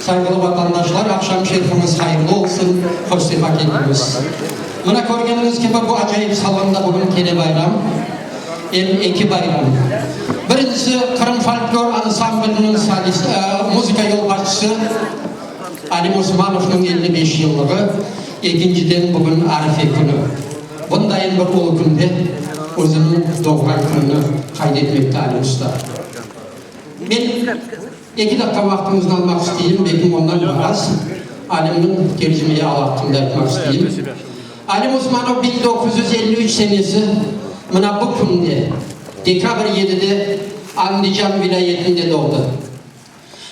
Saygılı vatandaşlar, akşam şerifimiz hayırlı olsun, hoş sefa geldiniz. Buna gördüğünüz gibi bu acayip salonda bugün kene bayram, iki bayram. Birincisi Kırım Folklor Ansamblinin müzika yolbaşçısı Ali Osmanov'un 55 yıllığı, ikinciden bugün Arife günü. Bundayin bir ulu günde özünün doğran gününü kaydetmekte Ali Usta. Ben 2 dakika vaktinizni almak isteyeyim, belki ondan biraz Alim'in tercümeyi alattığında etmek isteyeyim. Ali Osmanov 1953 senesi mına bu günde dekabr 7'de Andijan vilayetinde doğdu.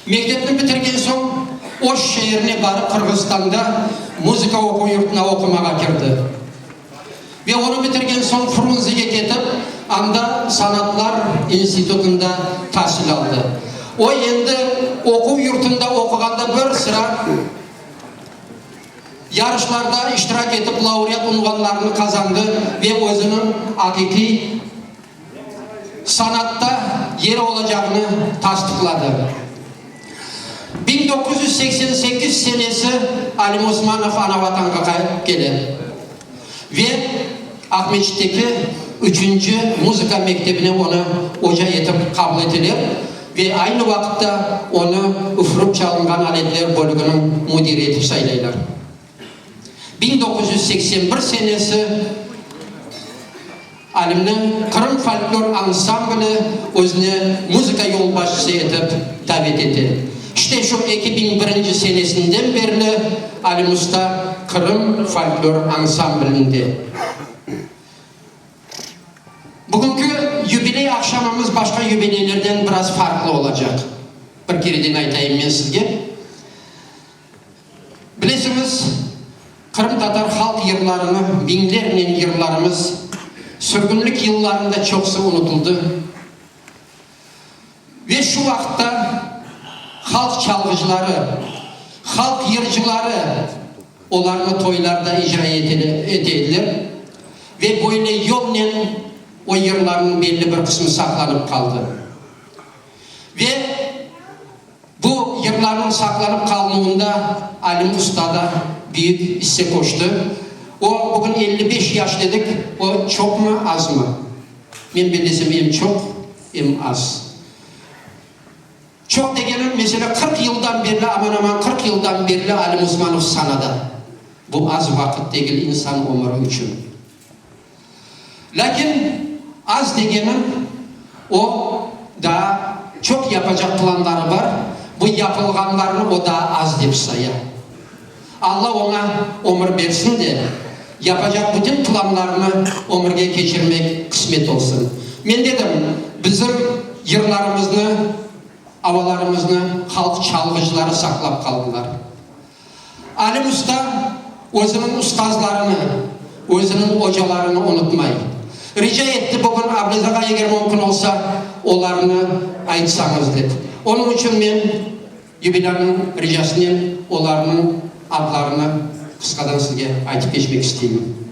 Mektebini bitirgen son Oş şehrine barıp Kırgızistan'da müzika oku yurtuna okumağa girdi. Ve onu bitirgen son Frunze'ye gidip anda Sanatlar İnstitutunda tahsil aldı. O endi oku yurtunda okuganda bir sıra yarışlarda iştirak edip laureat unvanlarını kazandı ve özünün hakiki sanatta yeri olacağını tasdikladı. 1988 senesi Ali Osmanov ana vatanına gelir ve Ahmetçik'teki 3. müzika mektebine onu hoca etip kabul edilir ve aynı vakitte onu üfürüp çalıngan aletler bölümünün müdiri etip saylaylar. 1981 senesi Alim'nin Kırım Folklor Ansambli özüne müzika yolbaşçısı etip davet etti. İşte şu 2001 senesinden beri Ali Usta Kırım Folklor Ansamblinde. Bugünkü jubiley akşamımız başka jubileylerden biraz farklı olacak. Bir kereden aytayım ben sizge. Bilesiniz, Kırım Tatar halk yıllarını, binlerle yıllarımız sürgünlük yıllarında çoksa unutuldu. Ve şu vakitte halk çalgıcıları, halk yırcıları onlarını toylarda icra edilir. Ve böyle yolla o yılların belli bir kısmı saklanıp kaldı. Ve bu yılların saklanıp kaldığında Ali Usta da büyük hisse koştu. O bugün 55 yaş dedik, o çok mu az mı? Ben bilesem hem çok hem az. Çok degenim mesela 40 yıldan beri, aman 40 yıldan beri Ali Osmanov sanada. Bu az vakit değil insan ömrü için. Lakin az degenim o da çok yapacak planları var. Bu yapılganlarını o da az deyip sayar. Allah ona ömür versin de yapacak bütün planlarını ömürge geçirmek kısmet olsun. Ben dedim bizim yırlarımızı, avalarımızı halk çalgıcıları saklap kaldılar. Ali Usta özünün ustazlarını, özünün hocalarını unutmayın. Rica etti bugün ablanıza eğer mümkün olsa onlarını aytsanız dedi. Onun için ben jubilanın ricasını onlarının adlarını kıskadan size aytıp geçmek isteyeyim.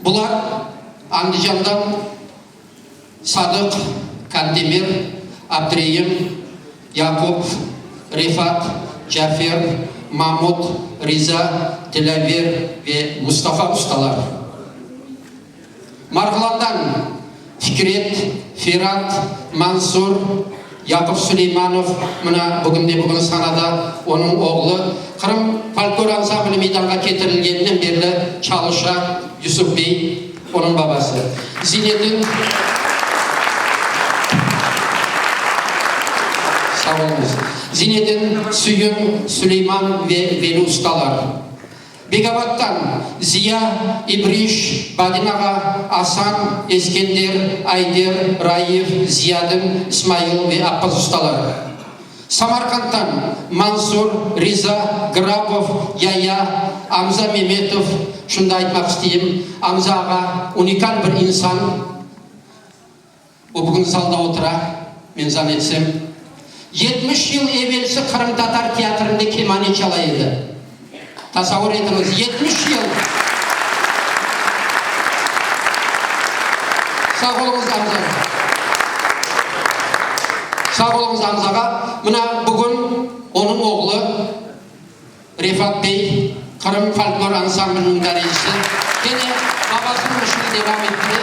Bunlar Andijan'dan Sadık, Kandemir, Abdurrahim, Yakup, Rifat, Cafer, Mahmut, Riza, Dilaver ve Mustafa ustalar. Margılan'dan Fikret, Firat, Mansur, Yakup Süleymanov, bugün sanada onun oğlu Kırım Folklor Ansambli meydana getirilgeninden beri çalışa Yusuf Bey, onun babası. Zinedin sağ olunuz. Zinedin, Süyün, Süleyman ve Veli ustalar. Begavat'tan Ziya, İbriş, Badinaga, Asan, Eskender, Ayder, Raif, Ziyadın, İsmail ve Abbas ustalar. Samarkand'dan Mansur, Riza, Grabov, Yaya, Amza Mehmetov, şunu da aytmak isteyeyim. Amza ağa unikal bir insan. O bugün salda otura, ben zannetsem. 70 yıl evvelsi Kırım Tatar tiyatrında kemani çalaydı. Tasavvur ediniz, 70 yıl. Sağ olunuz amca. Sağ olunuz Hamzaga. Mına bugün onun oğlu Refat Bey, Kırım Folklor Ansamblı'nın darıcısı. Gene babasının işini devam etti.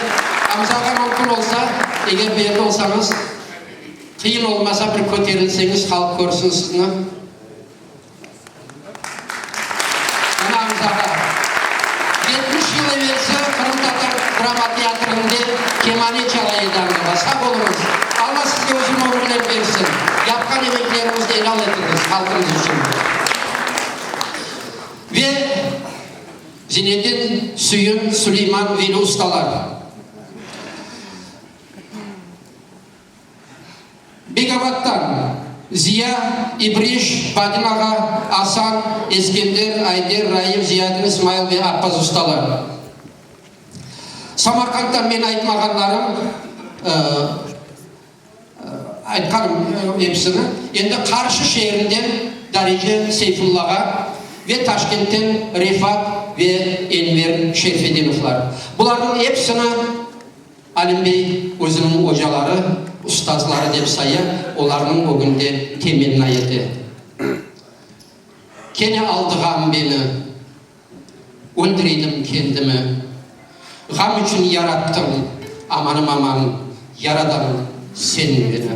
Hamzaga mümkün olsa, eğer bir yerde olsanız, kıyın olmasa bir köterilseniz halk görsün sizni. Mına Hamzaga. 70 yıl evvelsi Kırım Tatar Drama Tiyatro'nda kemane çalayıdan sağ olunuz. Allah size uzun ömürler versin. Yapkan emeklerimizi helal ettiniz halkımız için. Ve Zinedin Suyun Süleyman Veli ustalar. Begavat'tan Ziya, İbriş, Fadil Ağa, Hasan, İskender, Ayder, Rahim, Ziyadin, İsmail ve Abbas ustalar. Samarkand'dan men aytmağanlarım aytkanım hepsini. Endi Qarşı şehrinden Darıcı Seyfullah'a ve Taşkent'ten Refat ve Enver Şerfedinovlar. Buların hepsini Alim Bey özünün hocaları, ustazları dep sayı, onların o günde temenni edi. Kene aldığam beni, öldüreydim kendimi. Gam için yarattım, amanım aman, yaradan senin beni.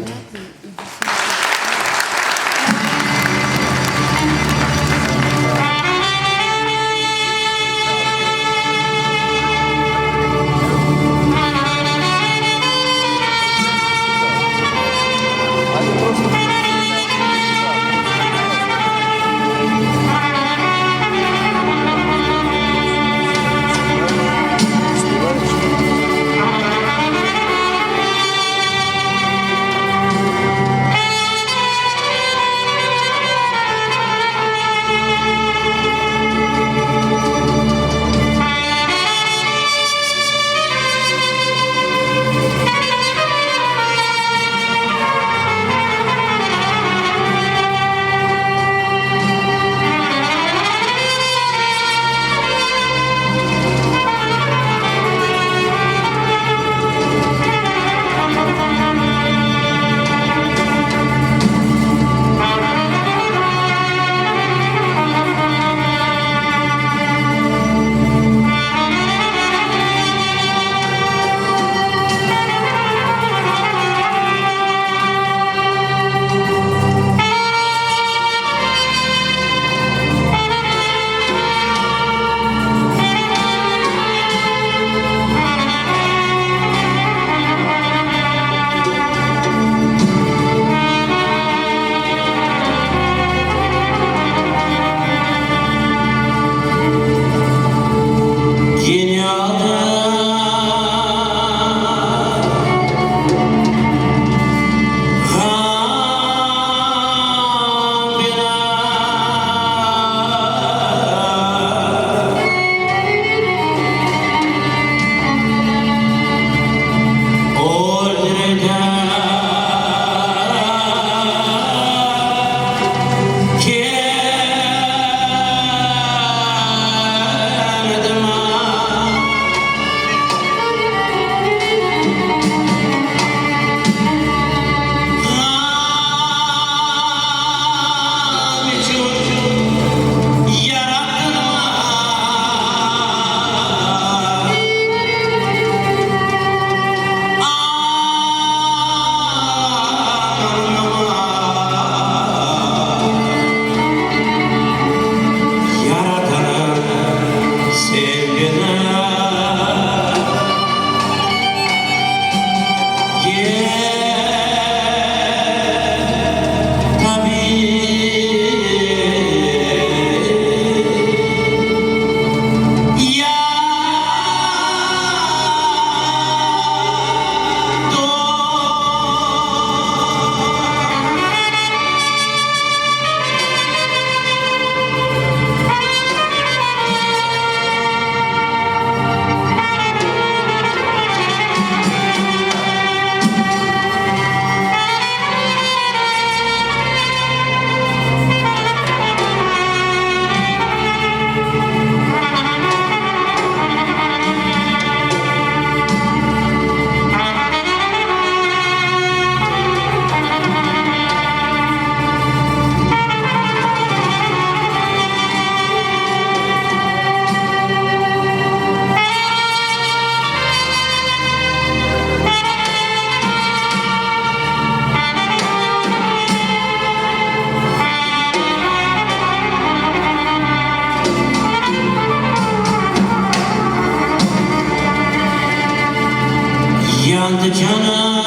yandı canım,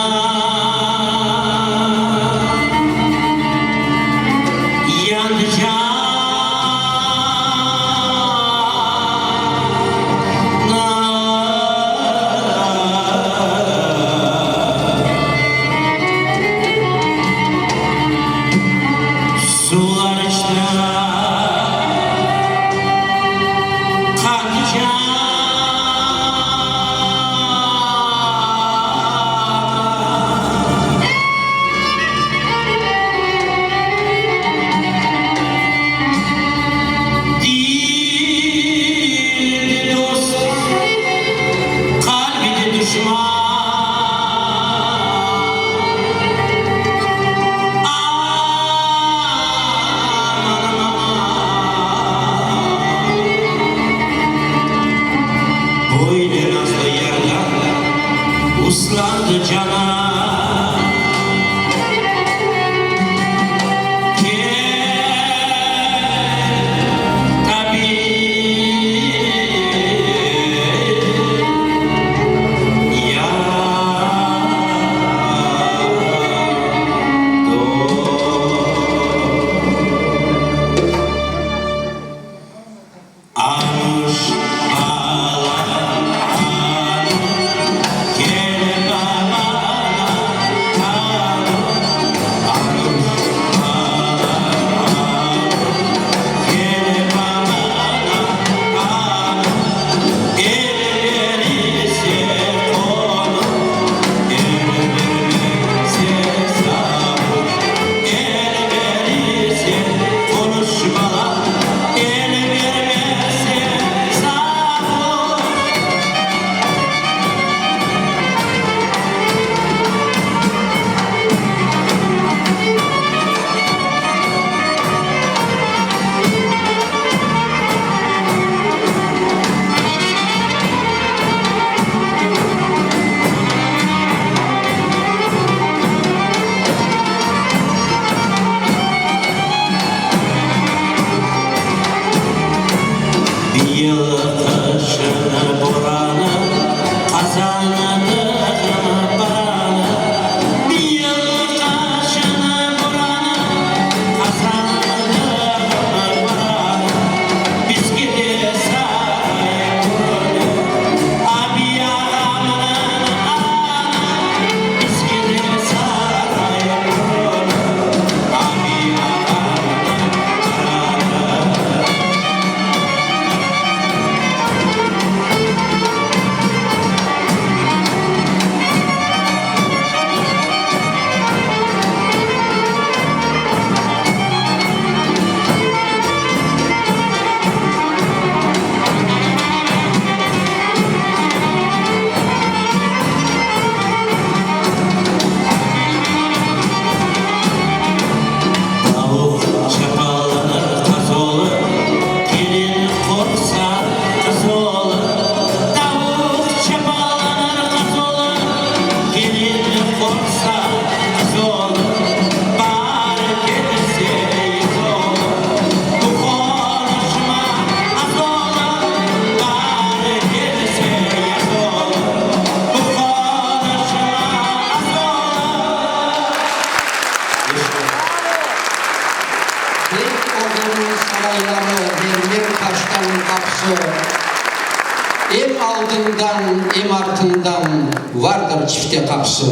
yandı canım. Sular içler kandı canım. Dilde dost, kalbide düşman. Böyle nazlı yerler uslandı cana. Yıltaşını boranı kazandı baranı. Bir yıltaşını boranı kazandı baranı. Biz gideriz saraya kurulu abi ağamın ağanı. Biz gideriz saraya kurulu abi ağamın ağanı. Tavuk çapalanır kaz olur, gelin korksa kız olur. Tavuk çapalanır kaz olur, gelin korksa kız olur. Bari gelirse yüz olur, bu konuşma az olur. Bari gelirse yüz olur, bu konuşma az olur. Tek ordu'nun sarayları vermek taştan kapsı. Em aldından em ardından vardır çifte kapsı.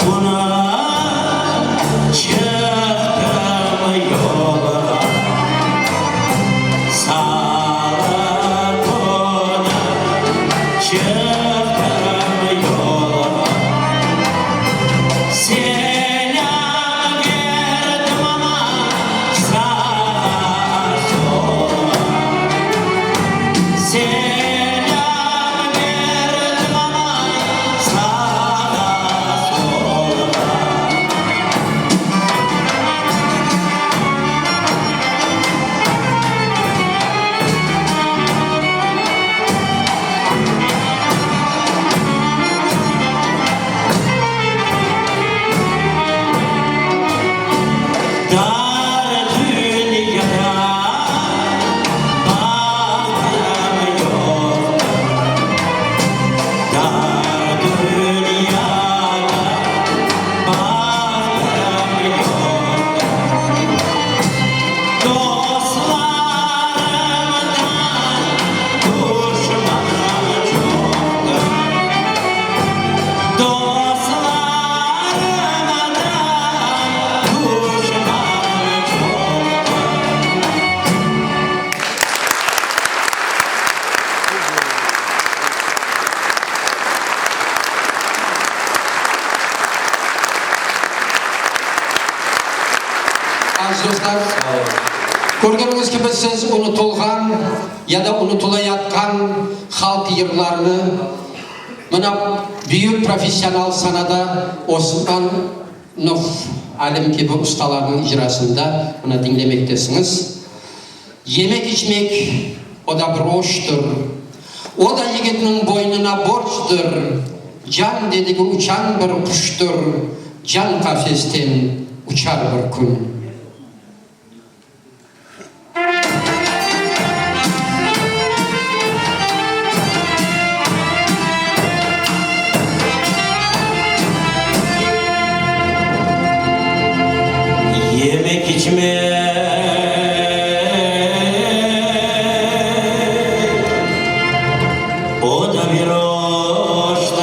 Buna çıktım yola, sağlık buna çıktım yola. Selam verdim ama sağa sola. Selam verdim ama sağa sola. Dar dünyaya baktım yok. Dar dünyaya baktım yok. Dostlarımdan düşmanım çoktur. Dostlarımdan düşmanım Aziz dostlar, ko'rganingiz gibi siz unutulgan ya da unutulayotgan halk yig'larini mana büyük profesyonel sanada Osman Nuh Alim gibi ustalarning ijrosida mana dinlemektesiniz. Yemek içmek o da bir hoştur. O da yigitning boynuna borçtur. Can dediği uçan bir kuştur. Can kafesten uçar bir gün. yemek içmek o da bir hoştur.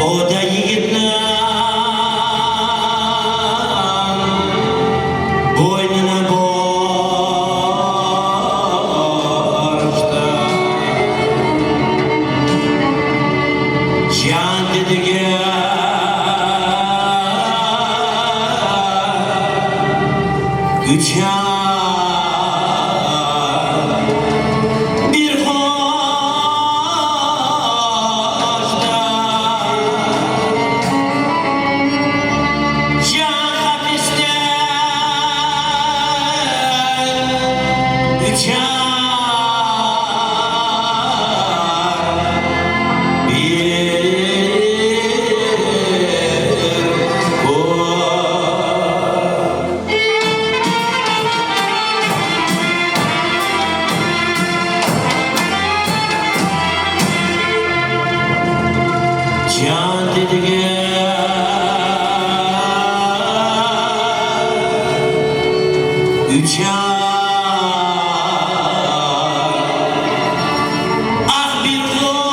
O da yiğitler boynuna borçtur. Can dediği uçar bir hoştur. Can hapisten uçar can dediği uçar. Ah bir hoştur.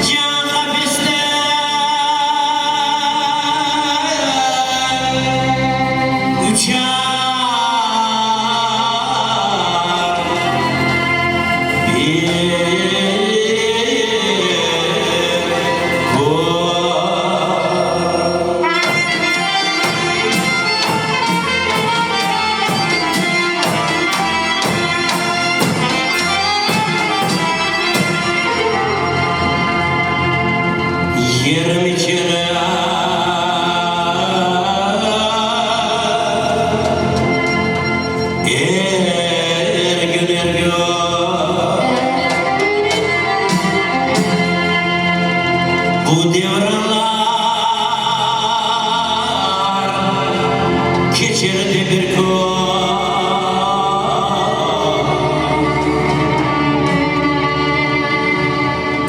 Can hapisten uçar. Yerim içine er gün er gün bu devranlar geçirdi bir gün.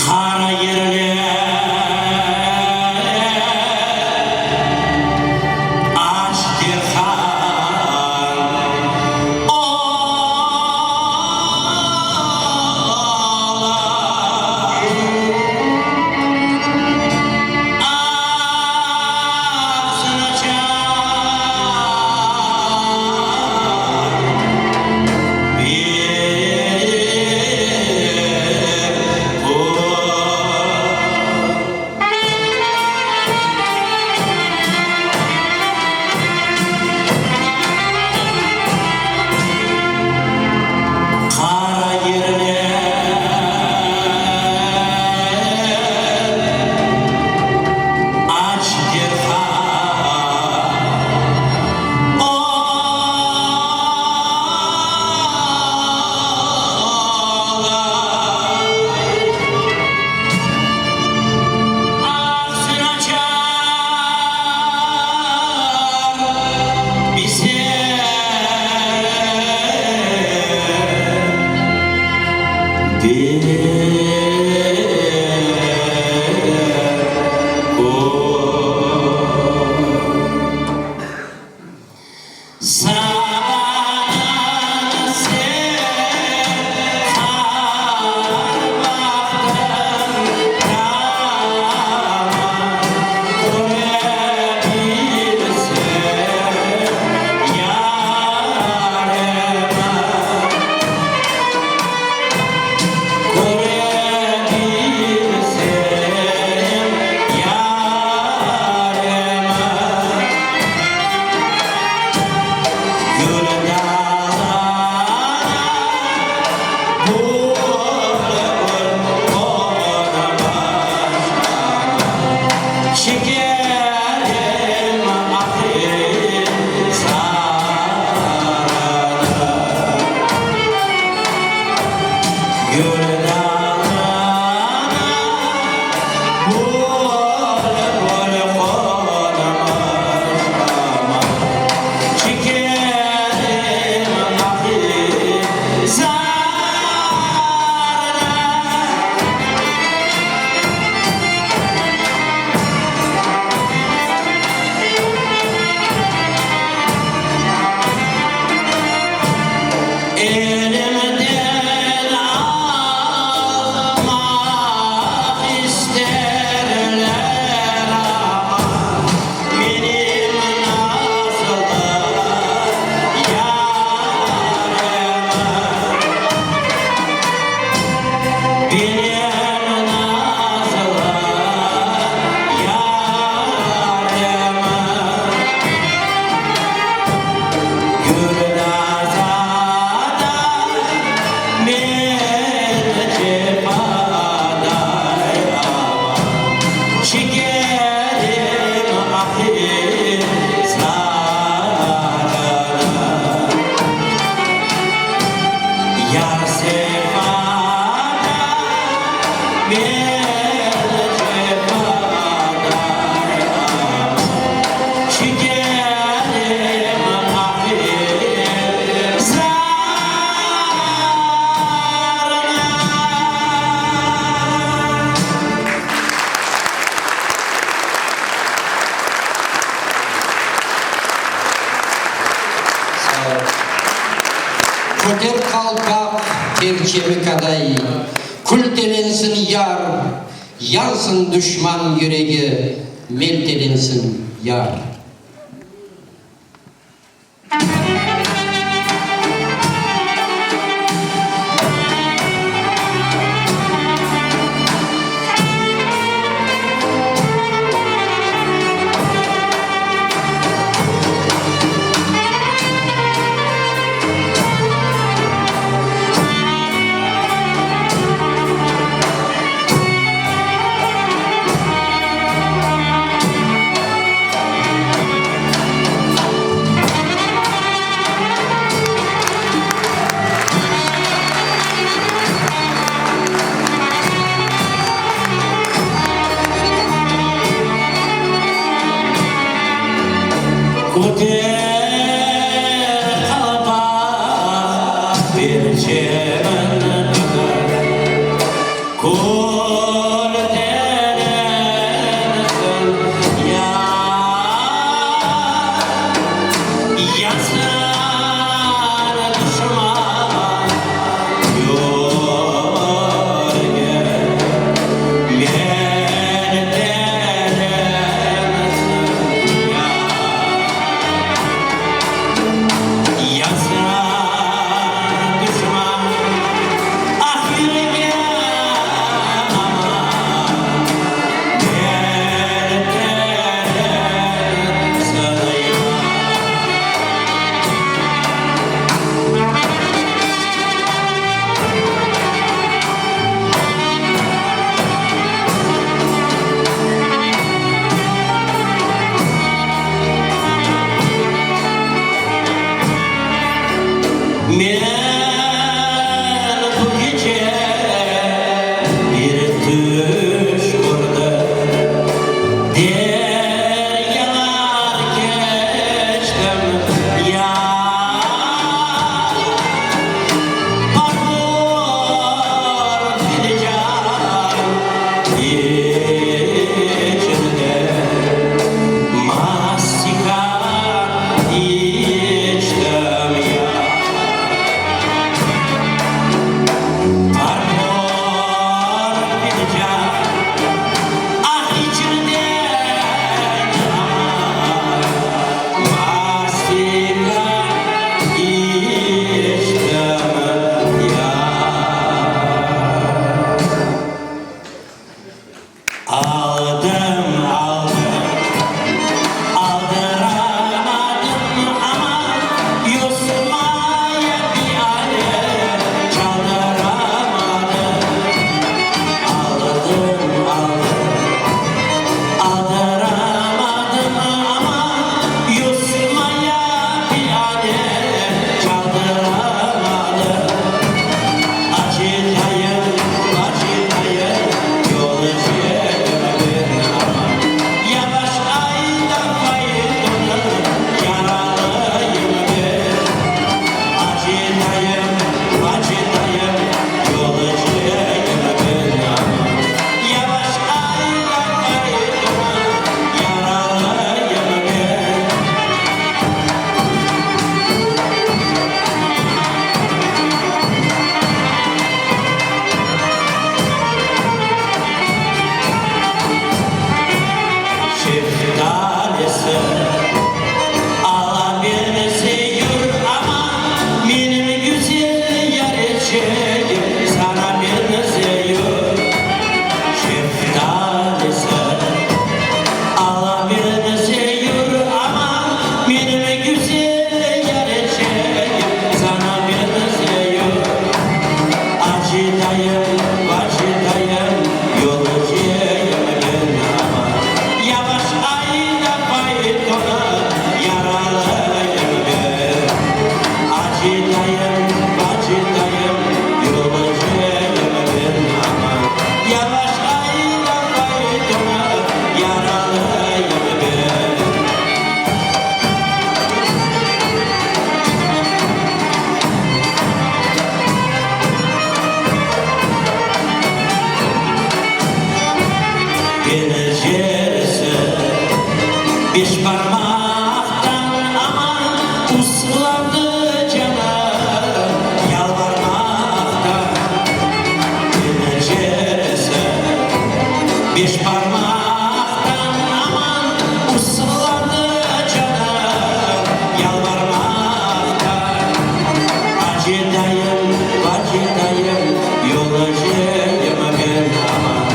Kara yerler açtı bize Ko'ter qalpoq perchemi kaday, kultelensin yar, yansın düşman yüregi, meltelensin yar. uslandı canım yalvarmaktan. Becerese beş parmaktan aman uslandı canım yalvarmaktan. Acıdayım, acıdayım, yol acıyım ben aman.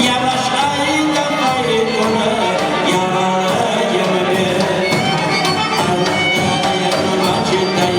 Yavaş ayda kayıkını yaralıyım ben. Acıdayım, acıdayım.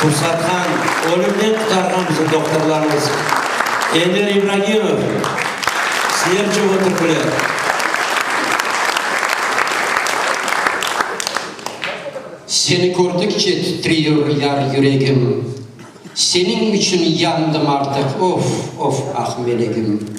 Kursatxan, ölümden tutargan bizim doktorlarımız. Ender İbrahimov, seyirci oturkular. Seni gördükçe titriyor yar yüreğim. Senin için yandım artık, of of ah meleğim.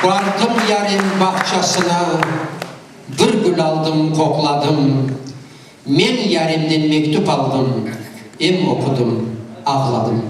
Vardım yarın bahçesine, bir gül aldım, kokladım. Men yarimden mektup aldım, em okudum, ağladım.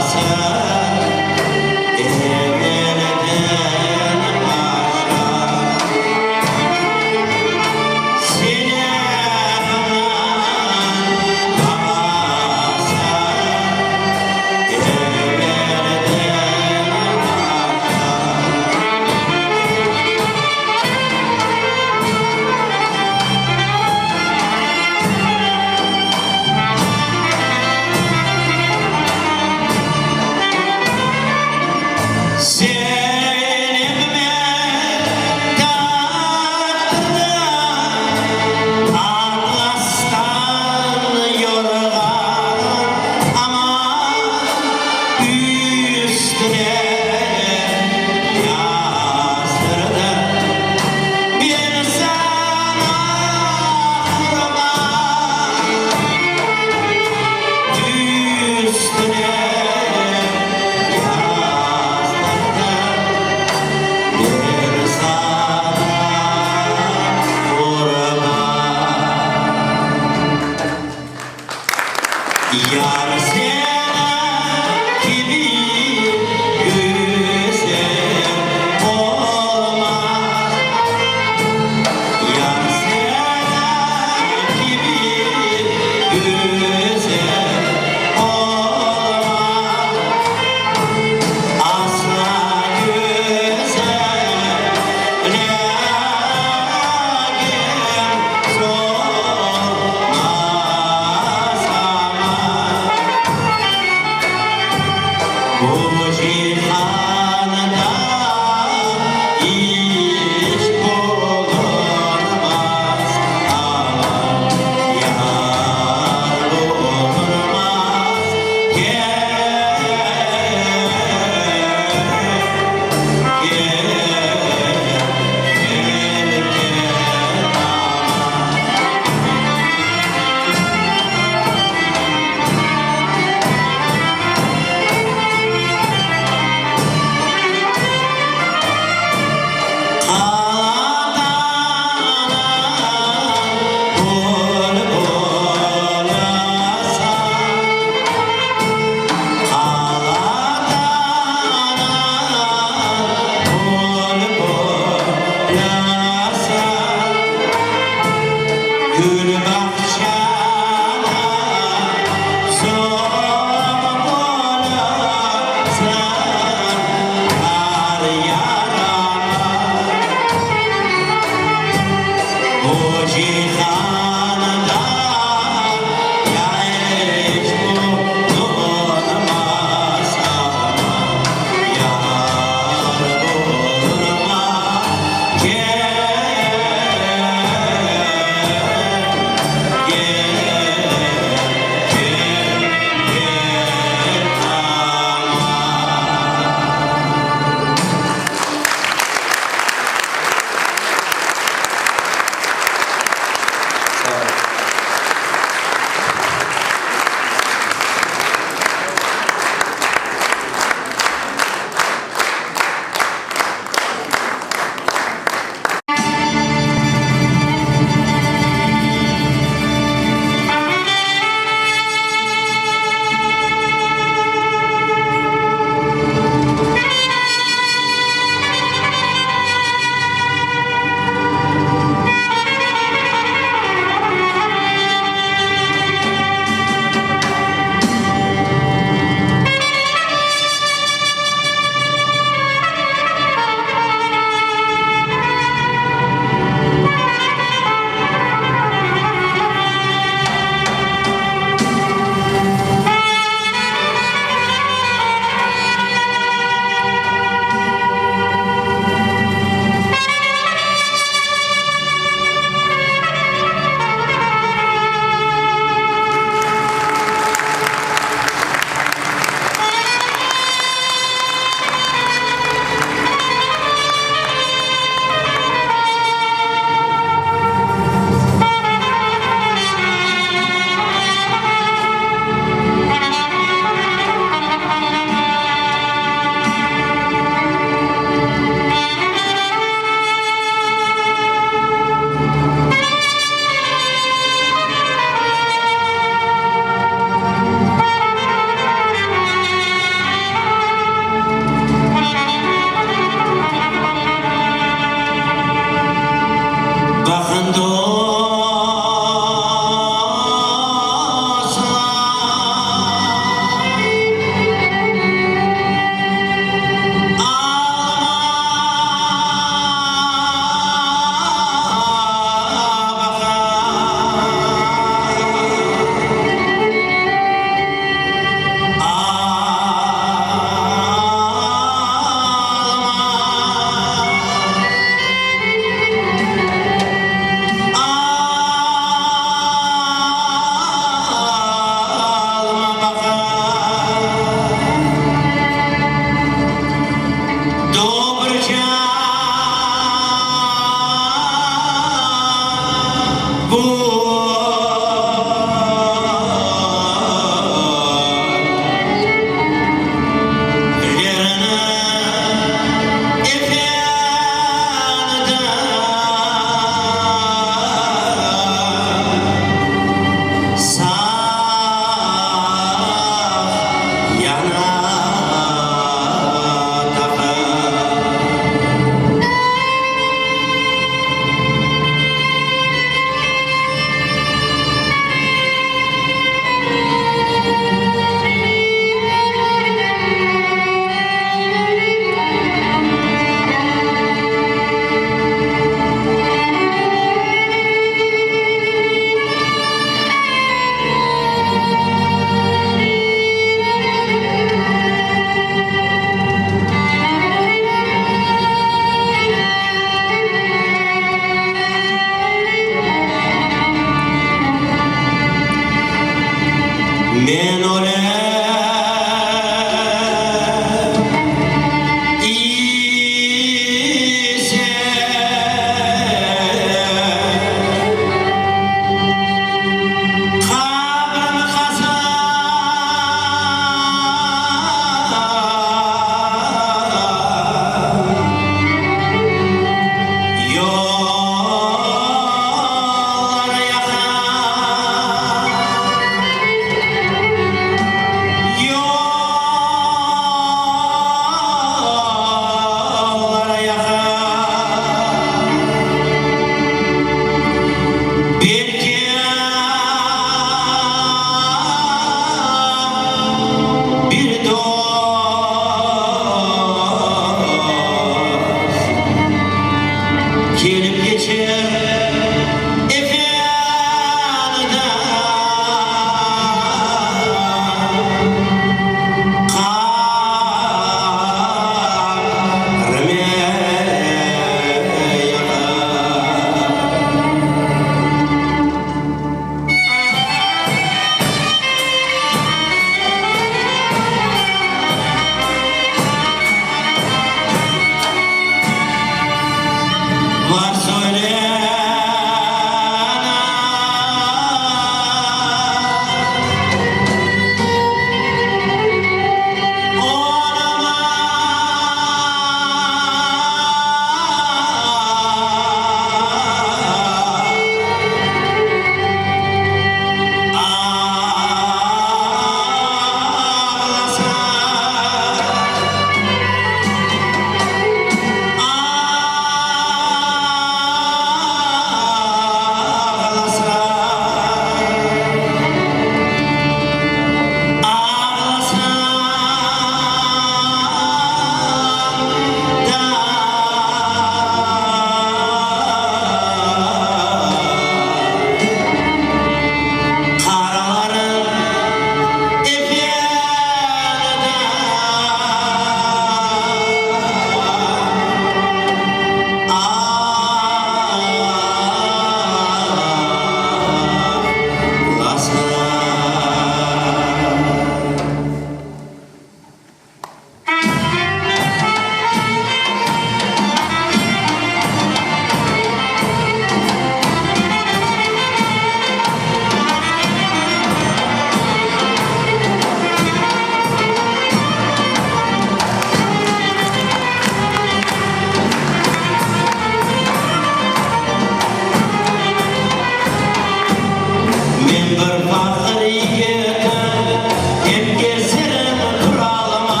bir fakir yiğidim, hem gezerim kuralama.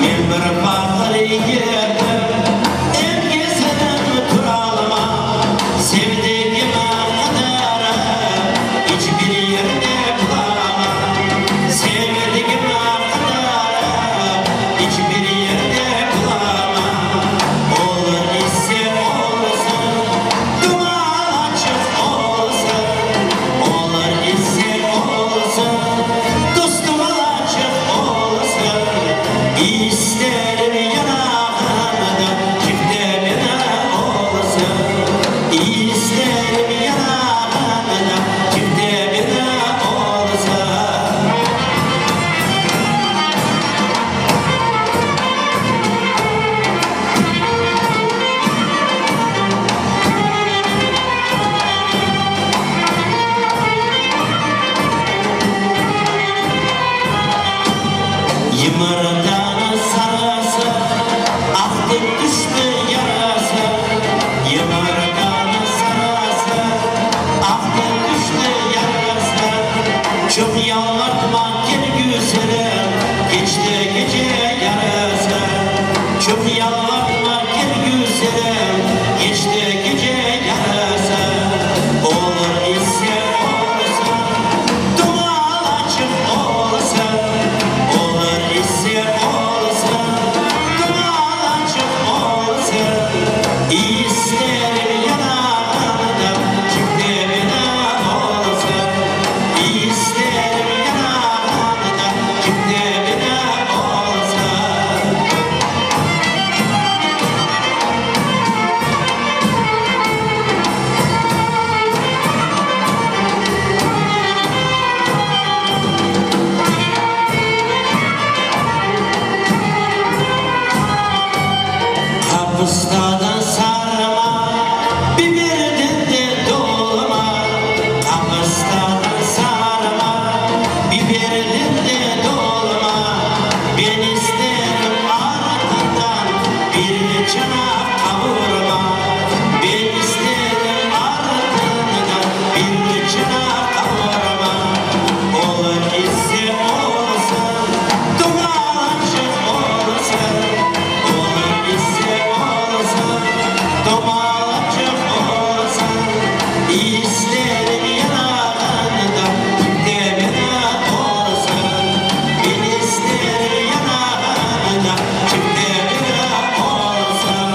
Men bir fakir yiğidim, hem gezerim kuralama. Sevdiğime kadar hiçbir yerde bulamam. Sevdiğime kadar hiçbir yerde bulamam. Olur ise olsun, duman açık olsun. Olur ise olsun, dostum açık olsun. İsterim yanağında çifte bina olsun. İsterim yanağında çifte bina olsun. Yımırdan sarası, aktı düştü yarası. Yımırdan sarası, aktı düştü yarası. Çok yalvartma gel güzelim, geçti gece yarası. Çok yalvartma gel güzelim, geçti gece yarası. Olur ise olsun, duman açık olsun. Olur ise olsun, duman açık olsun. İsterim yanağında çifte bina olsun. İsterim yanağında çifte bina olsun. Kapısından sarma, biberden de dolma. Kapısından sarma, biberden de dolma. Ben isterim ardından bir çanak kavurma. Ben isterim ardından bir çanak kavurma. Olur ise olsun, duman açık olsun. Olur ise olsun, duman açık olsun. İsterim yanağında çifte bina olsun. Ben isterim yanağında çifte bina olsun.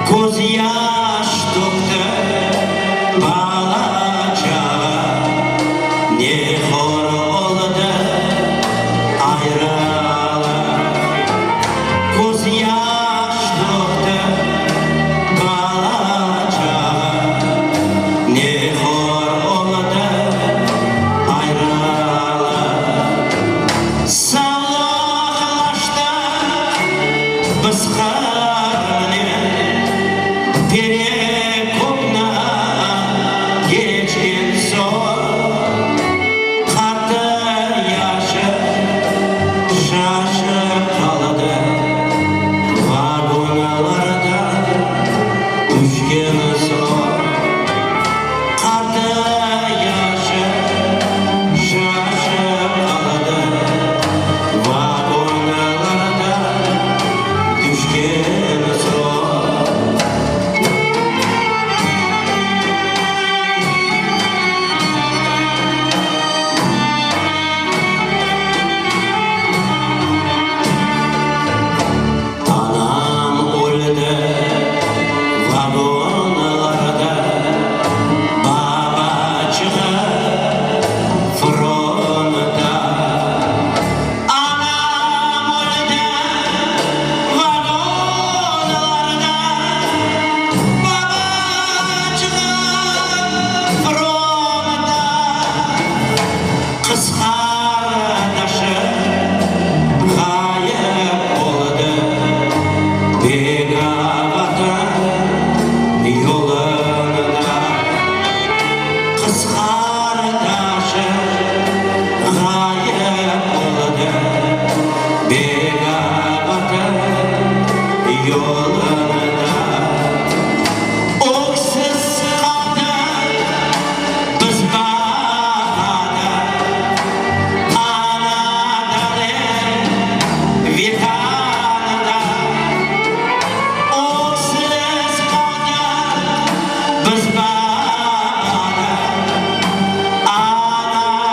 Koz yaş döktü balacağa, ne hor oldu ayrıla. Koz yaş döktü balacağa, ne hor oldu ayrıla. Salaklaştı bıskarını pere kopna geçkin son. Kartı yaşı şaşıp kaldı vagonlarda düşkün son. Kartı yaşı şaşıp kaldı vagonlarda düşkün son. Anam öldü vagonlarda, babacığı fronta. Anam öldü vagonlarda, babacığı fronta. Kız kardeşi gayip oldu Begavatan yolunda. Kız kardeşi gayip oldu Begavatan yolunda. Oksuz kaldı biz bağda, anadanın vitanında. Oksuz kaldı biz bağda,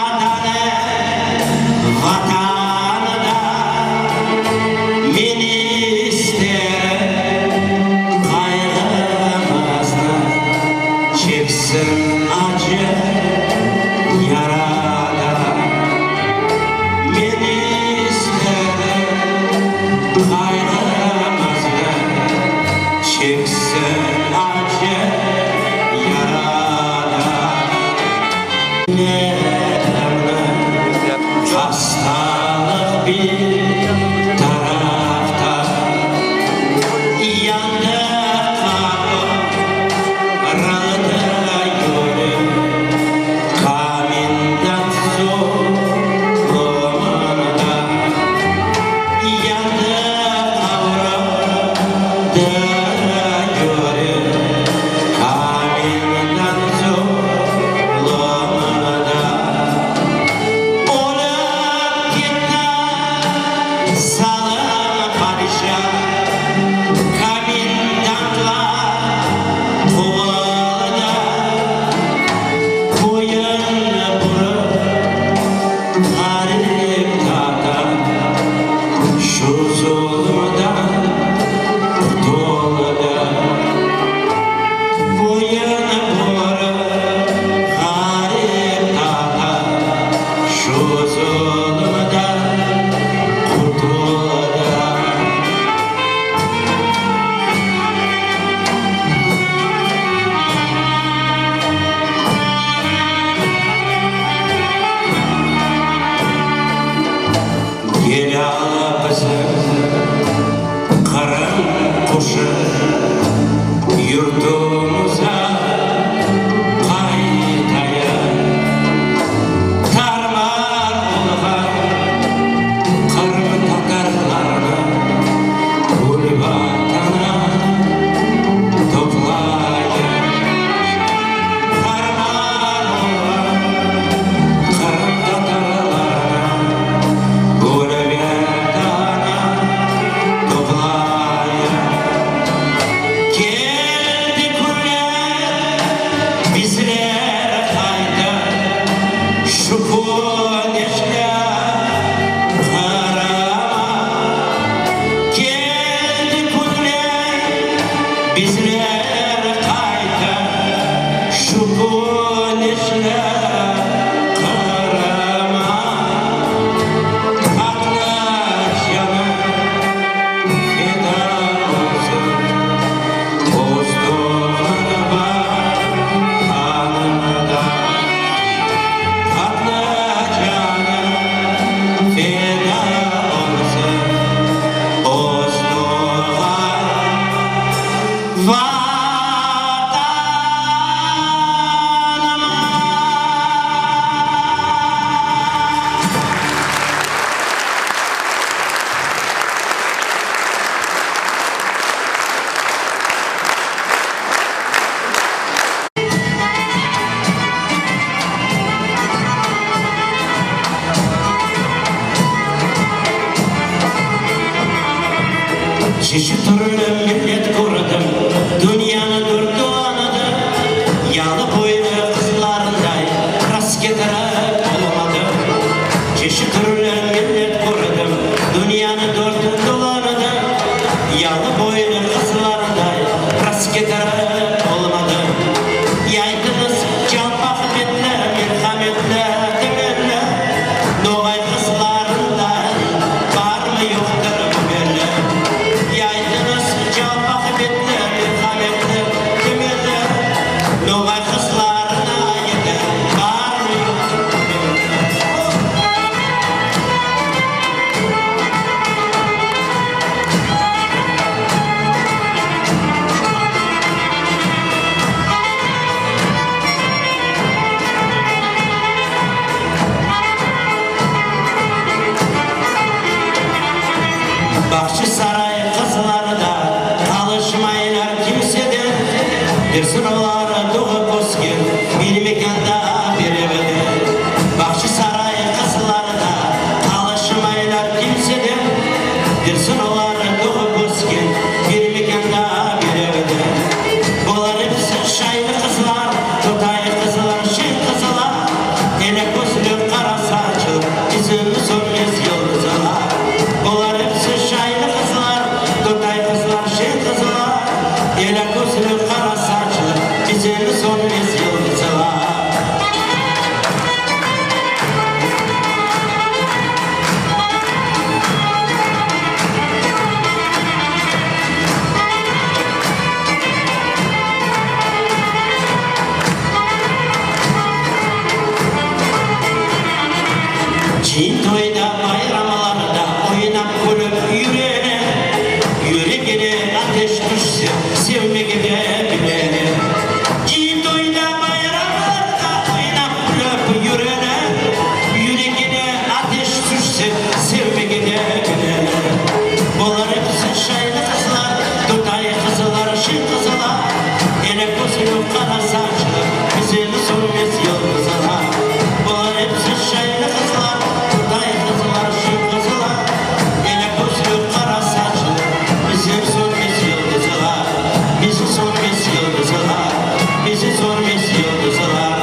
anadanın vatanında. Men isterim kaygımızda çeksin acı yarada. Men isterim kaygımızda çeksin acı yarada. Hastalık bir tarafta, yandı kapı, rıldı yolu, kamindant solumunda. Yandı kavruldu yolu, bizler kayta şu güneşle kırma katlar canım feda olsun bozduğuma kanımda katlar canım feda olsun bozduğuma vatanıma. Çeşit türlü millet kurdum, dünyanın dört dolanıdı. Yalı boylu kızlarınday rasketere olmadı. Çeşit türlü millet kurdum, dünyanın dört dolanıdı. Yalı boylu kızlarınday rasketere olmadı. Yaydınız calpak betler, merhametler, temeller. Noğay kızlarınday var mı yoktur bu belli. Yaydınız calpak betler, merhametler, temeller. Noğay kızlarına yeter, var mı yoktur bu belli. Bahçesaray kızları da alışmayınlar kimseden. Bir sınavlara doğup bozgir bir mekanda bir evde. Bahçesaray kızları da alışmayınlar kimseden. Bir sınavlara doğup bozgir bir mekanda bir evde. Bunlar hepsi şair kızlar, tutay kızlar, şey kızlar. Ele gözlü kara saçlı, bizim sönmez yıldızlar. Bunlar hepsi şair kızlar, tutay kızlar, şey kızlar. Ele gözlü kara saçlı, bizim sönmez yıldızlar. Çin toyda bayramlarda oynap kulüp yüreğine. Yüreğine ateş düşse sevmek de bilene. Çin toyda bayramlarda oynap kulüp yüreğine. Yüreğine ateş düşse sevmek de bilene. Bunlar hepsi şairli kızlar, tutay kızlar, şey kızlar. Ele gözlü kara saçlı, bizim sönmez yıldızlar. Bunlar hepsi şairli kızlar, tutay kızlar, şey kızlar. Ele gözlü kara saçlı, bizim sönmez yıldızlar. Bizi sönmez yıldızlar, bizi sönmez yıldızlar,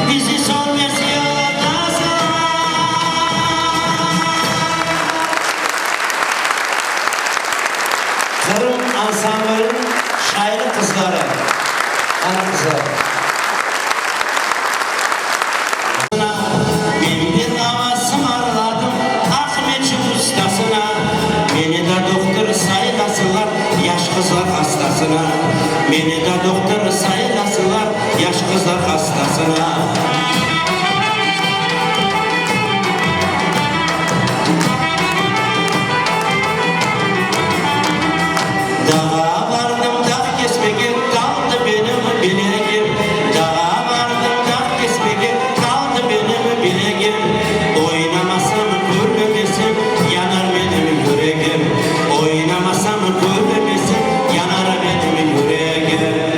bizi sönmez yıldızlar. Kırım ansambının şairi kızları, ana kızları. Ben bir havasım arladım Ahmetçik ustasına. Beni de doktor sayılasılar yaş kızlar hastasına. Beni de doktor sayılasılar yaş kızlar hastasına. Dağa vardım dağ kesmeye kaldı benim bileğim. Dağa vardım dağ kesmeye kaldı benim bileğim. Oynamasam gülmesin yanar benim yüreğim. Oynamasam gülmesin yanar benim yüreğim.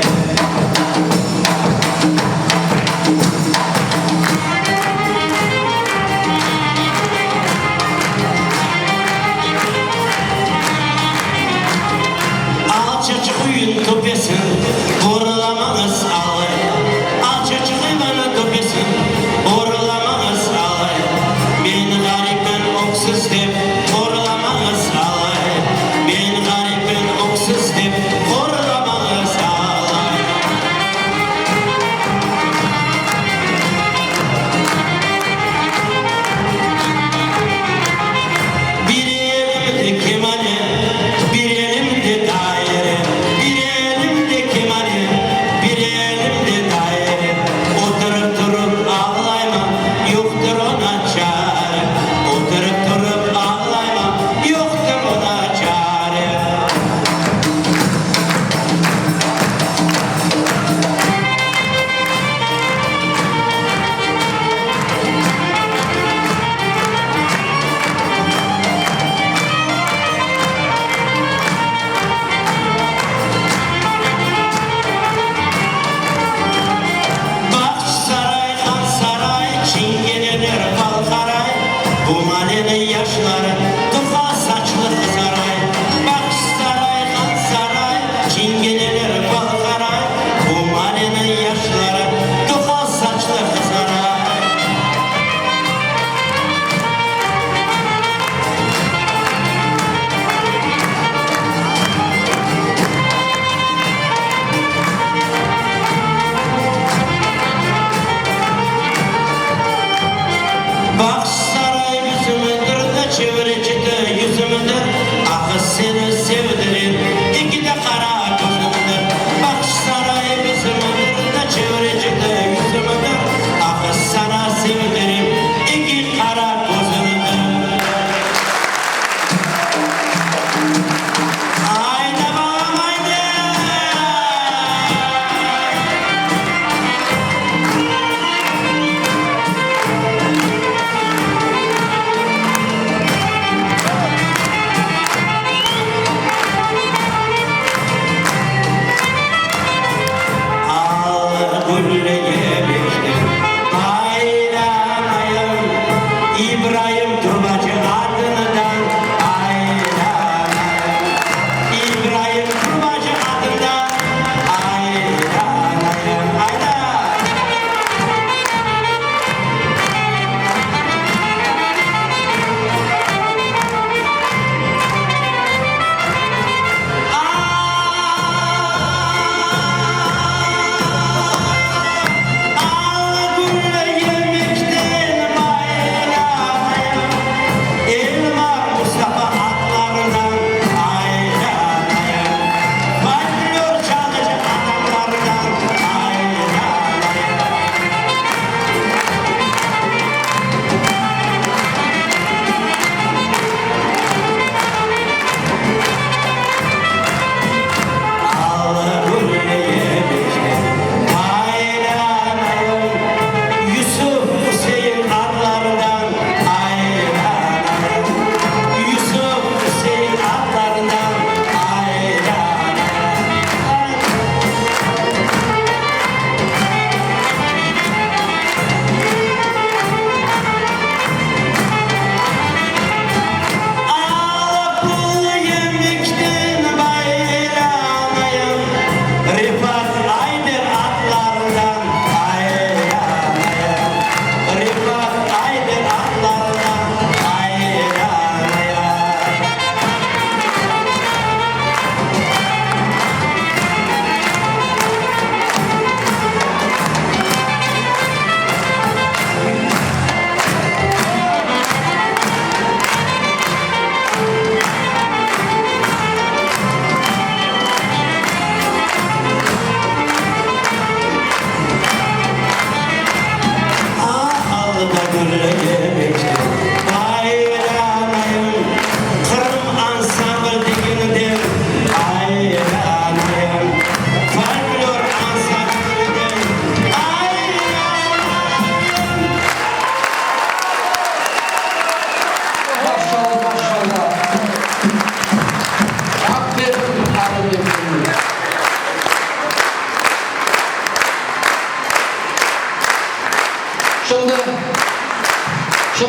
Şimdi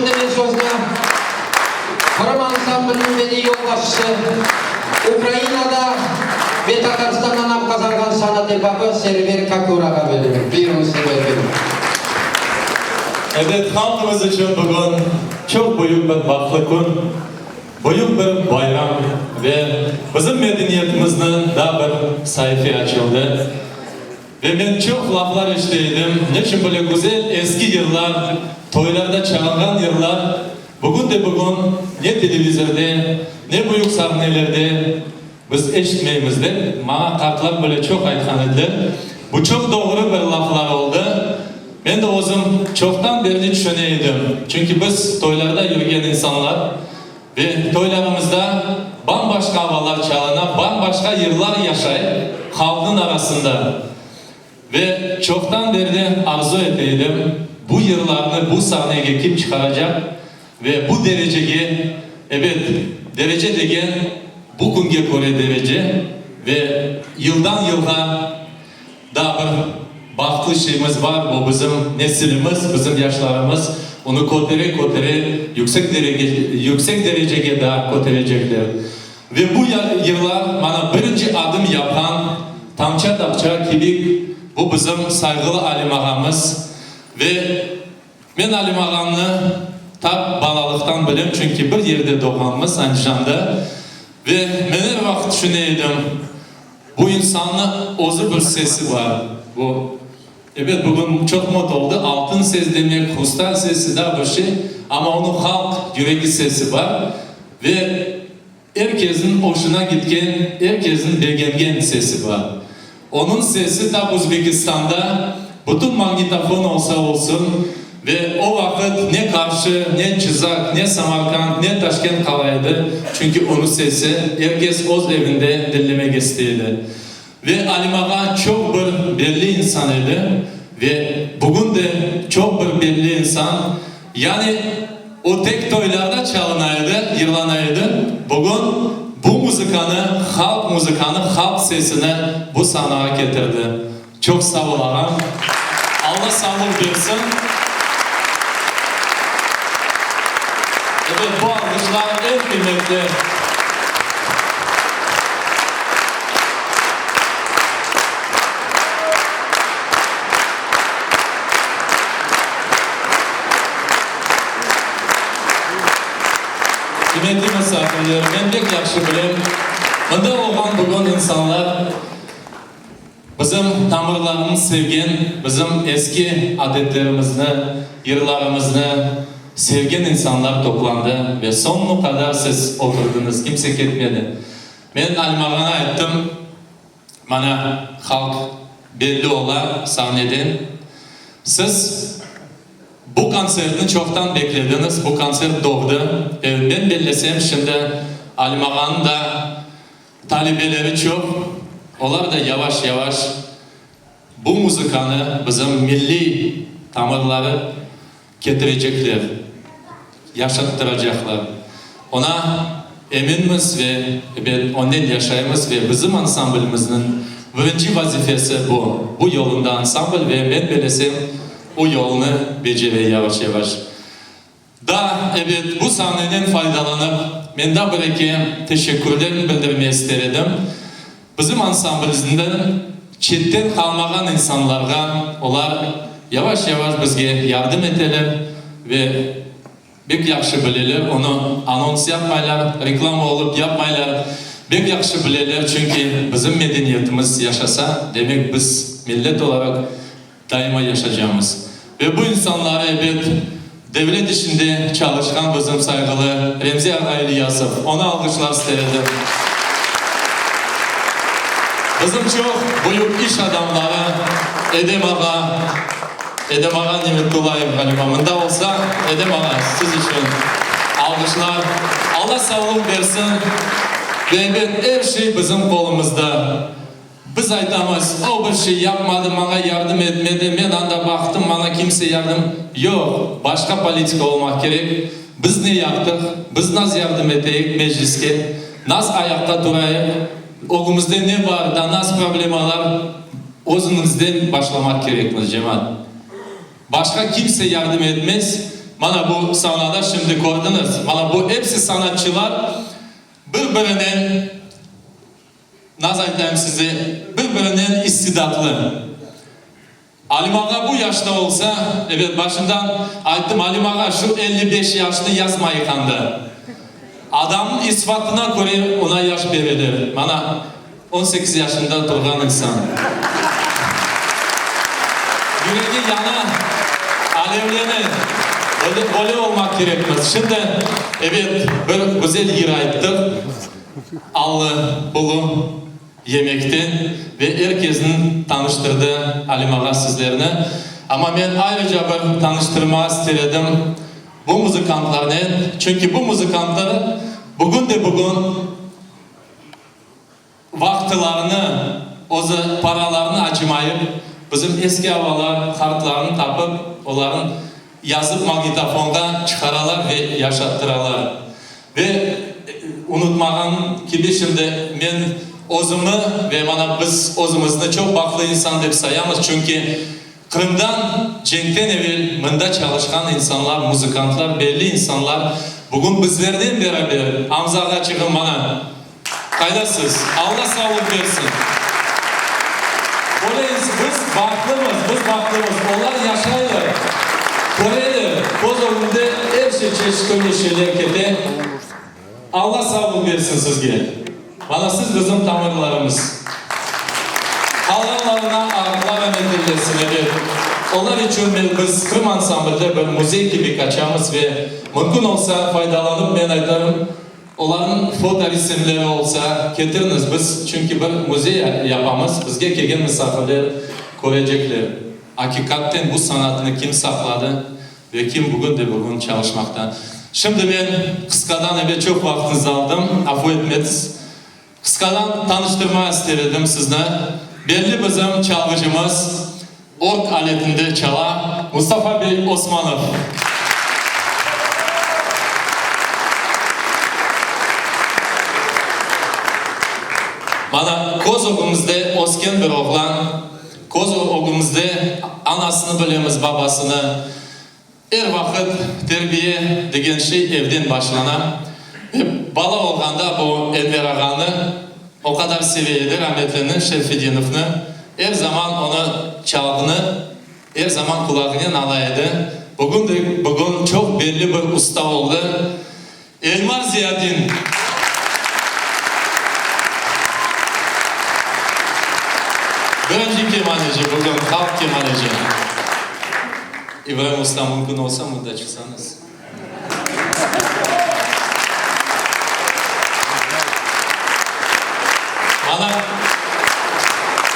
bir sözle Korum Ansamblı'nın dediği yol başçısı Ukrayna'da ve Tatarstan'dan nam kazangan sanat erbabı Server Kakura'ya veriyorum. Buyurun Server Bey. Evet, halkımız için bugün çok büyük bir baklı gün, büyük bir bayram ve bizim medeniyetimizin da bir sayfa açıldı. Ve ben çok laflar işledim. Ne için böyle güzel eski yıllar, toylarda çalınan yıllar, bugün de bugün ne televizyonda, ne büyük sahnelerde biz eşitmeyimizde. Bana kartlar böyle çok aykanıdır. Bu çok doğru bir laflar oldu. Ben de özüm çoktan beri düşüneydim. Çünkü biz toylarda yürüyen insanlar ve toylarımızda bambaşka havalar çalına, bambaşka yıllar yaşayıp halkın arasında. Ve çoktan beri arzu edeydim. Bu yıllarını bu sahneye kim çıkaracak ve bu dereceye, evet derece degen bugünkü göre derece ve yıldan yıla daha bir baklı şeyimiz var. Bu bizim neslimiz, bizim yaşlarımız onu kotere yüksek dereceye daha koterecekler. Ve bu yıllar bana birinci adım yapan Tamça Tapça Kibik bu bizim saygılı Alim ağamız ve ben Alim ağamını ta balalıktan bilim çünkü bir yerde doğanımız Andijan'da ve ben her vakit düşüneydim bu insanın özü bir sesi var. Evet bugün çok mod oldu. Altın ses demek, hustan sesi daha bir şey ama onun halk yüreği sesi var ve herkesin hoşuna gitken, herkesin beğengen sesi var. Onun sesi da Uzbekistan'da bütün magnetofon olsa olsun ve o vakit ne Karşı, ne Çizak, ne Samarkand, ne Taşkent kalaydı. Çünkü onun sesi herkes öz evinde dinlemek istedi. Ve Alim Ağa çok bir belli insanıydı ve bugün de çok bir belli insan. Yani o tek toylarda çalınaydı, yırlanaydı. Bugün bu müzikanı, halk sesini bu sahneye getirdi. Çok sağ ol ağam. Allah sağlık versin. Evet bu alkışlar en kıymetli. Kıymetli misafirler, ben pek yaxşı bilem. Bunda olan bugün insanlar bizim tamirlarımız sevgen, bizim eski adetlerimizni, yıllarımızı sevgen insanlar toplandı ve sonuna kadar siz oturdunuz, kimse gitmedi. Ben Alim Ağa'na ettim, bana halk belli ola sahneden. Siz bu konsertini çoktan beklediniz, bu konser doğdu. Ben bellesem şimdi Alim Ağa'nın da talebeleri çok. Onlar da yavaş yavaş bu müzikanı bizim milli tamirları getirecekler, yaşattıracaklar. Ona eminiz ve ondan yaşayımız ve bizim ansamblimizin birinci vazifesi bu. Bu yolunda ansambl ve ben bellesem o yolunu beceriyor yavaş yavaş. Da evet bu sahneden faydalanıp ben de bir teşekkürlerimi bildirmeyi istedim. Bizim ansamblimizden çetten kalmayan insanlarga onlar yavaş yavaş bizge yardım edeler ve bek yaxşı bileler, onu anons yapmaylar, reklam olup yapmaylar. Bek yaxşı bileler çünkü bizim medeniyetimiz yaşasa demek biz millet olarak daima yaşayacağımız. Ve bu insanlara evet devlet işinde çalışkan bizim saygılı Remzi Ağay İlyasov. Ona alkışlar istedim. Bizim çok büyük iş adamları Edem Ağa Nimetullayev Halimamında olsa Edem Ağa siz için alkışlar. Allah sağlık versin. Ve evet her şey bizim kolumuzda. Biz aytamız, o bir şey yapmadı, bana yardım etmedi, ben anda baktım, bana kimse yardım yok. Başka politika olmak gerek. Biz ne yaptık? Biz nasıl yardım edeyik mecliske? Nasıl ayakta durayık? Oğlumuzda ne var da nasıl problemalar? Özümüzden başlamak gerekmez cemaat. Başka kimse yardım etmez. Bana bu sahnada şimdi gördünüz. Bana bu hepsi sanatçılar birbirinden, nasıl diyeyim size, birbirinden istidatlı. Halim Ağa bu yaşta olsa, evet başından aytdım, Halim Ağa şu 55 yaşta yazmayıkandı. Adamın isfatına göre ona yaş verilir. Bana 18 yaşında durgan insan. Yüreği yana, alevlenir. Öyle olmak gerekmez. Şimdi evet bir güzel yer ayttık. Allı, bulu, yemekten ve herkesin tanıştırdığı Halim Ağa sizlerine. Ama ben ayrıca bir tanıştırmak istedim bu müzikantlarla. Çünkü bu müzikantlar bugün vaktilerini, paralarını acımayıp bizim eski havalar kartlarını tapıp onların yazıp magnetofonda çıkaralar ve yaşattıralar. Ve unutmağın gibi şimdi ben özümü ve bana biz özümüzde çok baklı insan deyip sayamız. Çünkü Kırım'dan, Cenk'ten evvel mında çalışkan insanlar, müzikantlar, belli insanlar bugün bizlerden beraber Hamzaga çıkın bana. Kaydasız. Allah sağlık versin. Biz baklımız. Onlar yaşaylar. Kore'de, Bozorlu'da her şey çeşitli şeyler kete. Allah sağlık versin sizge. Bana siz bizim tamirlarımız. Hallarlarına ağırlar emetildesin. Evet. Onlar için biz Kırım Ansamblı'da bir müzik gibi kaçamız ve mümkün olsa faydalanıp ben aytarım. Onların foto resimleri olsa getiriniz biz çünkü bir müze yapamız. Bizge kelgen misafirler görecekler. Hakikaten bu sanatını kim sakladı ve kim bugün çalışmakta. Şimdi ben kıskadan evet çok vaktinizi aldım. Affı etmeniz. Kıskadan tanıştırmak istedim sizle. Belli bizim çalgıcımız ork aletinde çala Mustafa Bey Osmanov. Bana Kozogumuzda osken bir oğlan, Kozogumuzda anasını bilemiz, babasını. Her vakit terbiye degen şey evden başlana. Bala olganda bu Enver Ağa'nı o kadar seviyede rahmetlinin Şerfedyenov'unu her zaman onu çalgını, her zaman kulağını alaydı. Bugün çok belli bir usta oldu. Elmar Ziyadin. Birinci kemaneci bugün halk kemaneci. İbrahim Usta mümkün olsa burada çıksanız. Bana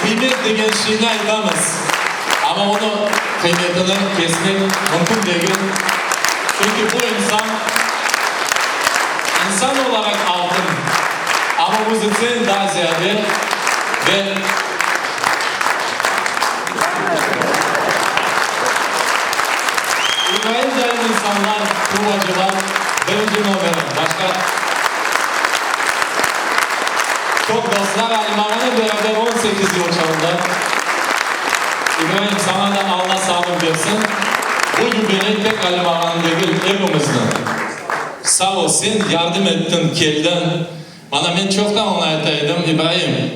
kıymet degen şeyini ayıramaz. Ama onu kıymetini kesmek mümkün değil. Çünkü bu insan olarak altın. Ama müzisyen daha ziyade ve İbrahim Cahil insanlar, tuvacılar, birinci numara. Başka çok dostlar Halim Ağa'yla beraber 18 yıl çaldı. İbrahim sana da Allah sağlık versin. Bu gübeni tek Halim Ağa'nın değil, hepimizden. Sağ olsun, yardım ettin, geldin. Bana ben çoktan ona aytaydım, İbrahim.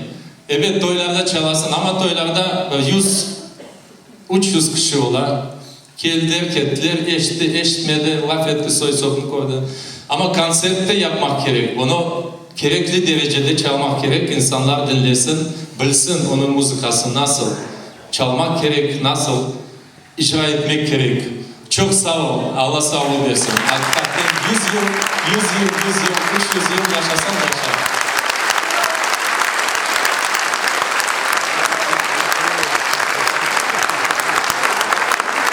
Evet toylarda çalasın ama toylarda 100-300 kişi olar. Geldiler, kettiler, eşitmedi, laf etti, soy sopunu koydu. Ama konserte yapmak gerek. Bunu gerekli derecede çalmak gerek. İnsanlar dinlesin, bilsin onun müzikası nasıl. Çalmak gerek, nasıl icra etmek gerek. Çok sağ ol, Allah sağlık versin. Hakikaten 100 yıl, 300 yıl yaşasan yaşa.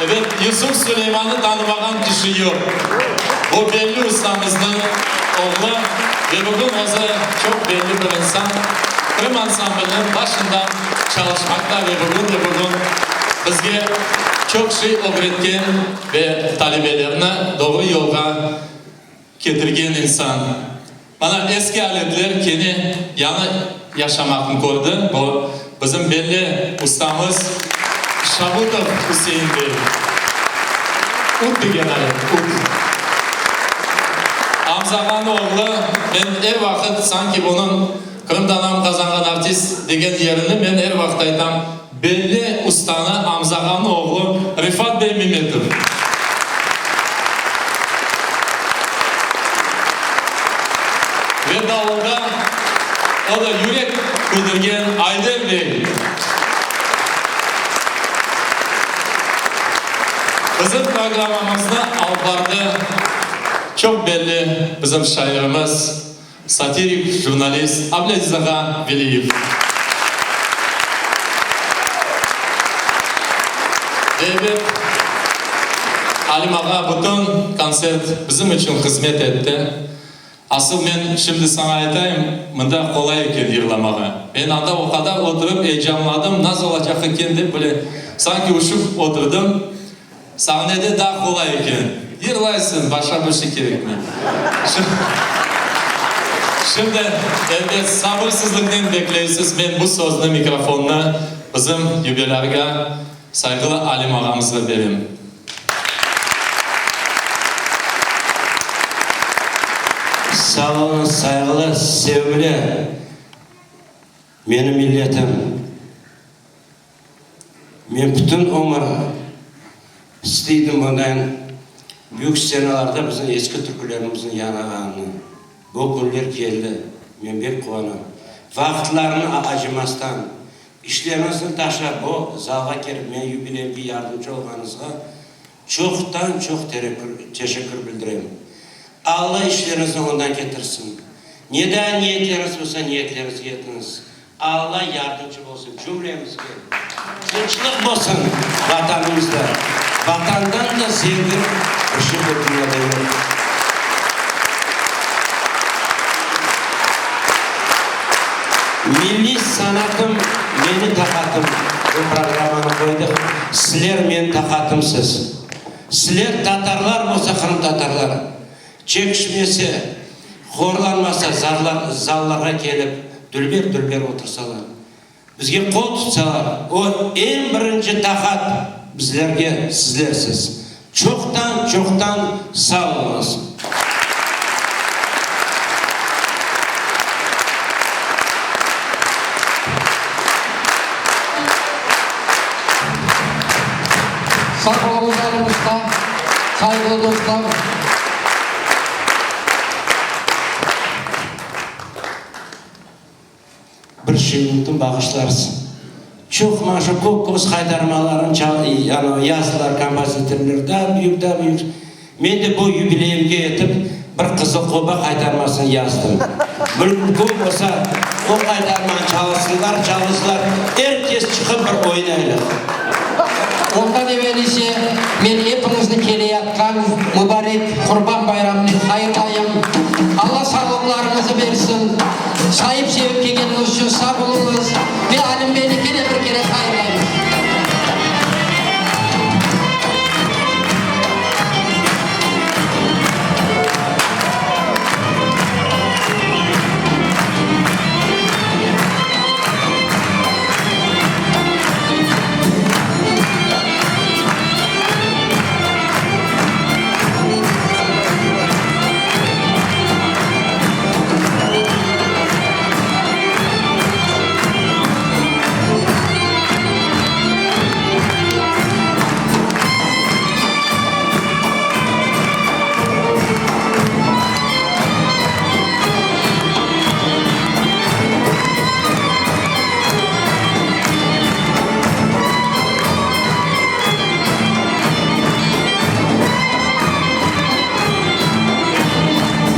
Evet, Yusuf Süleyman'ı tanımayan kişi yok. Bu belli ustamızın oğlu ve bugün o çok belli bir insan. Kırım Ansamblı'nın başından çalışmakta ve bugün bizge çok şey öğretken ve talebelerine doğru yola getirgen insan. Bana eski aletler kendi yana yaşamakını koydu. Bu bizim belli ustamız Şabutov Hüseyin Bey. Ut degen ayet, ut. Amzağan oğlu, ben her vakit sanki bunun Kırım'dan kazangan artist degen yerini ben her vakit aytam. Belli ustanı Amzağan oğlu Rifat Bey Mehmetov. Ve davulda o da yürek kudurgen Ayder Bey. Bizim programımızda albardı çok belli bizim şairimiz, satirik jurnalist Abdelaziz Ağa Veliyev. Evet, Halim Ağa bütün konsert bizim için hizmet etti. Asıl ben şimdi sana aytayım, mında kolay eken yırlamağa. Ben anda o kadar oturup heyecanladım, nasıl olacak eken de böyle sanki uçup oturdum. Sahnede daha kolay eken. Yırlaysın, başka bir şey gerek mi? Şimdi evet sabırsızlıkla bekliyorsunuz. Ben bu sözlü mikrofonla bizim yübelerge saygılı Halim Ağamızla vereyim. Sağ olun, saygılı, sevgili benim milletim. Ben bütün ömür isteydim bundan büyük scenalarda bizim eski türkülerimizin yanağını. Bu günler geldi. Ben bir kuvanım. Vakitlerini acımastan, işlerinizin taşa bu zalga gelip ben yübileyimde yardımcı olmanızga çoktan çok teşekkür bildireyim. Allah işlerinizi ondan getirsin. Neden niyetleriniz olsa niyetlerinizi yetiniz. Allah yardımcı olsun cümlemizge. Tinçlik olsun vatanımızda. Vatandan da zengin ışık bu dünyada yok. Milli sanatım beni takatım. Bu programını koyduk. Sizler meni takatımsız. Sizler Tatarlar olsa Kırım Tatarlar. Çekişmese, horlanmasa, zallara gelip dülber otursalar. Bizge kol tutsalar, o en birinci takat bizlerge sizlersiz. Çoktan sağ olunuz. Sağ olun aramızda, saygılı dostlar. Bir şeyimden bağışlarsın. Çok maşa köz kaydarmaların yazdılar kompozitörler da büyük. Men de bu yübileyimge yetip bir kızıl koba kaydarmasını yazdım. Mümkün olsa o kaydarmanı çalısınlar. Herkes çıkıp bir oynaylar. Ondan evvelisi men hepinizni keleyatkan mübarek Kurban Bayramını hayırlayım. Allah sağlıklarınızı versin. Sahip sevip gelgeniniz için sağ olunuz. Ve Halim Bey'le yine bir kere hayır.